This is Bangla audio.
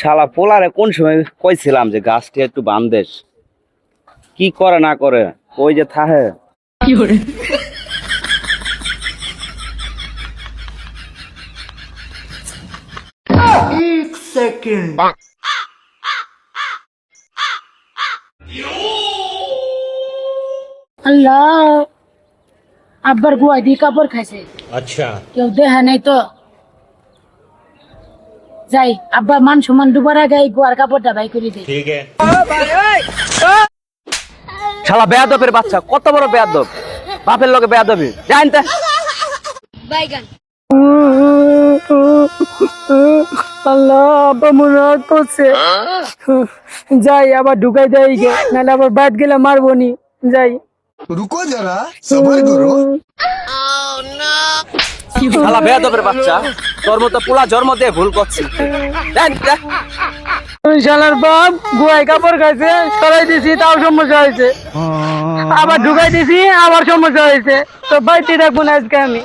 শালা পোলারে কোন সময় কইছিলাম যে গাছটি একটু বান্দেস, কি করে না করে ওই যে থাহে। एक सेकंड আল্লাহ আব্বার গুয়া দিয়ে কাপড় খাইছে। अच्छा কেউ দেখা নাই তো যাই, আব্বা মান সমান ডুবার আগে এই গুয়ার কাপড়টা বাই করে দেয়। ठीक है শালা বেয়াদবের বাচ্চা, কত বড় বেয়াদব, বাপের লগে বেয়াদবি জানতে। আল্লাহ আব্বা মনে করছে যাই আবার ঢুকাই দেয় গে, নাহলে আবার বাদ গেলে মারবো নি। যাই रुको जरा सबर करो। শালা বেয়াদবের বাচ্চা, তোর মতো পোলা জন্ম দিয়ে ভুল করছিস। জানতে শালার বাপ গুয়ায় কাপড় খাইছে, সরাই দিছি তাও সমস্যা হয়েছে, আবার ঢুকাই দিছি আবার সমস্যা হয়েছে। তো বাইতে রাখবো না আজকে আমি।